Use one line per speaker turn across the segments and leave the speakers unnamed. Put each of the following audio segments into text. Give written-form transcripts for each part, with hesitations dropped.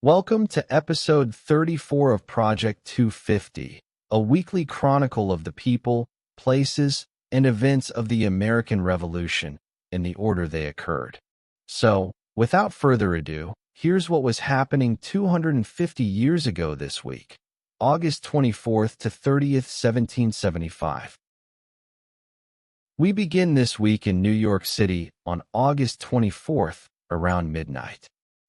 Welcome to episode 34 of Project 250, a weekly chronicle of the people, places, and events of the American Revolution in the order they occurred. So, without further ado, here's what was happening 250 years ago this week, August 24th to 30th, 1775. We begin this week in New York City on August 24th, around midnight.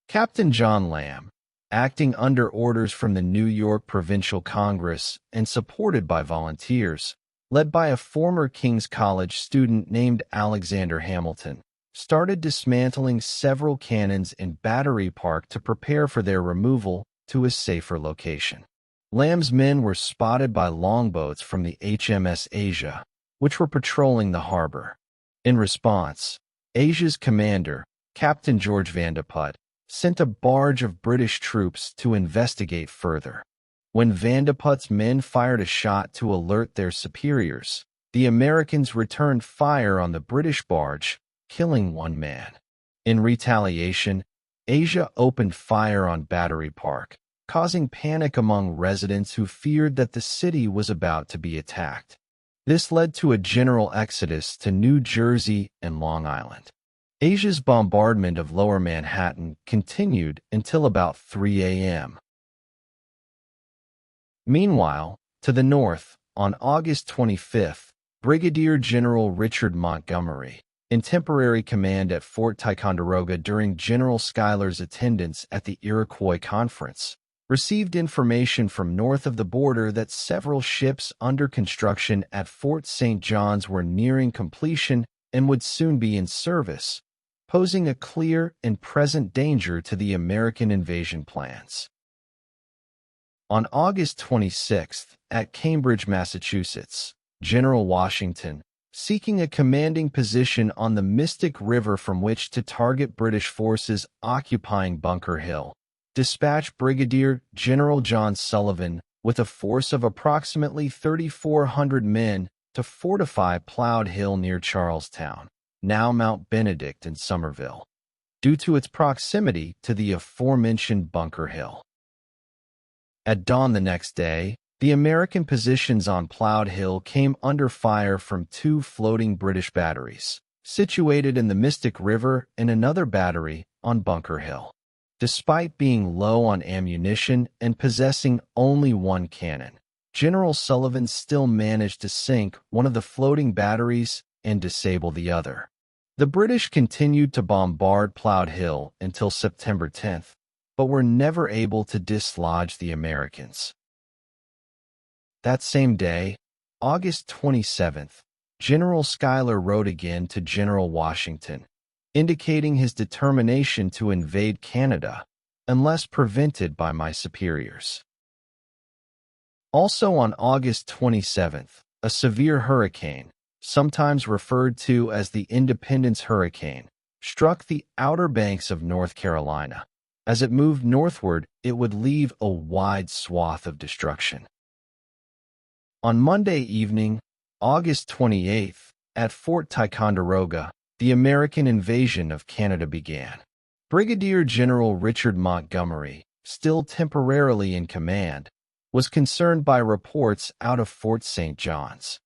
Captain John Lamb, acting under orders from the New York Provincial Congress and supported by volunteers, led by a former King's College student named Alexander Hamilton, started dismantling several cannons in Battery Park to prepare for their removal to a safer location. Lamb's men were spotted by longboats from the HMS Asia, which were patrolling the harbor. In response, Asia's commander, Captain George Vanderput, sent a barge of British troops to investigate further. When Vanderput's men fired a shot to alert their superiors, the Americans returned fire on the British barge, killing one man. In retaliation, Asia opened fire on Battery Park, causing panic among residents who feared that the city was about to be attacked. This led to a general exodus to New Jersey and Long Island. Asia's bombardment of Lower Manhattan continued until about 3 a.m. Meanwhile, to the north, on August 25th, Brigadier General Richard Montgomery, in temporary command at Fort Ticonderoga during General Schuyler's attendance at the Iroquois Conference, received information from north of the border that several ships under construction at Fort St. John's were nearing completion and would soon be in service, posing a clear and present danger to the American invasion plans. On August 26th, at Cambridge, Massachusetts, General Washington, seeking a commanding position on the Mystic River from which to target British forces occupying Bunker Hill, dispatched Brigadier General John Sullivan with a force of approximately 3,400 men to fortify Plowed Hill near Charlestown, now Mount Benedict in Somerville, due to its proximity to the aforementioned Bunker Hill. At dawn the next day, the American positions on Plowed Hill came under fire from two floating British batteries, situated in the Mystic River, and another battery on Bunker Hill. Despite being low on ammunition and possessing only one cannon, General Sullivan still managed to sink one of the floating batteries and disable the other. The British continued to bombard Plowed Hill until September 10th, but were never able to dislodge the Americans. That same day, August 27th, General Schuyler wrote again to General Washington, indicating his determination to invade Canada unless prevented by my superiors. Also on August 27th, a severe hurricane, sometimes referred to as the Independence Hurricane, struck the Outer Banks of North Carolina. As it moved northward, it would leave a wide swath of destruction. On Monday evening, August 28th, at Fort Ticonderoga, the American invasion of Canada began. Brigadier General Richard Montgomery, still temporarily in command, was concerned by reports out of Fort St. John's.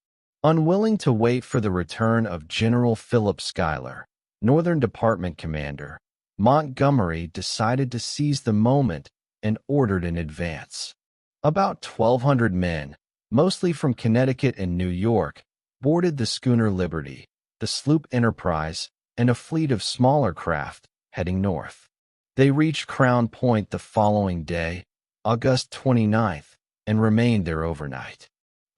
Unwilling to wait for the return of General Philip Schuyler, Northern Department commander, Montgomery decided to seize the moment and ordered an advance. About 1,200 men, mostly from Connecticut and New York, boarded the schooner Liberty, the sloop Enterprise, and a fleet of smaller craft heading north. They reached Crown Point the following day, August 29th, and remained there overnight.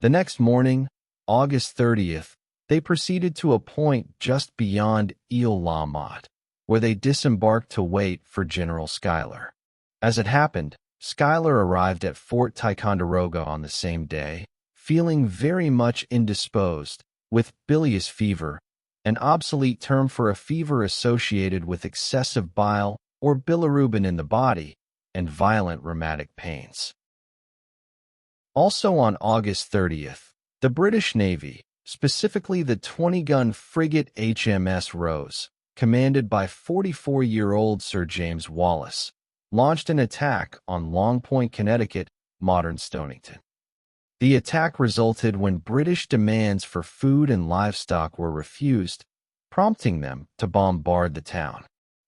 The next morning, August 30th, they proceeded to a point just beyond Isle-la-Motte, where they disembarked to wait for General Schuyler. As it happened, Schuyler arrived at Fort Ticonderoga on the same day, feeling very much indisposed, with bilious fever, an obsolete term for a fever associated with excessive bile or bilirubin in the body, and violent rheumatic pains. Also on August 30th, the British Navy, specifically the 20-gun frigate HMS Rose, commanded by 44-year-old Sir James Wallace, launched an attack on Long Point, Connecticut, modern Stonington. The attack resulted when British demands for food and livestock were refused, prompting them to bombard the town.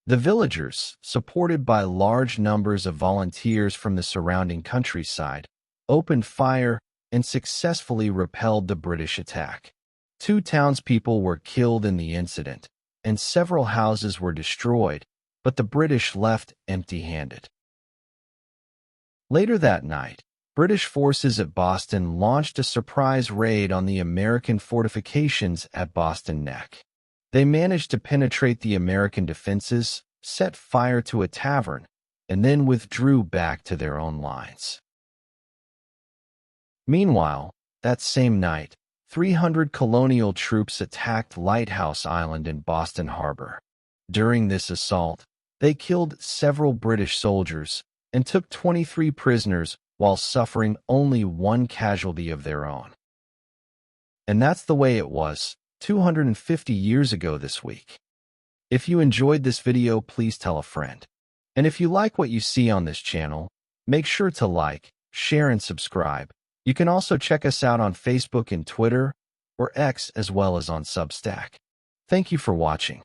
The villagers, supported by large numbers of volunteers from the surrounding countryside, opened fire and successfully repelled the British attack. 2 townspeople were killed in the incident, and several houses were destroyed, but the British left empty-handed. Later that night, British forces at Boston launched a surprise raid on the American fortifications at Boston Neck. They managed to penetrate the American defenses, set fire to a tavern, and then withdrew back to their own lines. Meanwhile, that same night, 300 colonial troops attacked Lighthouse Island in Boston Harbor. During this assault, they killed several British soldiers and took 23 prisoners while suffering only 1 casualty of their own. And that's the way it was 250 years ago this week. If you enjoyed this video, please tell a friend. And if you like what you see on this channel, make sure to like, share, and subscribe. You can also check us out on Facebook and Twitter, or X, as well as on Substack. Thank you for watching.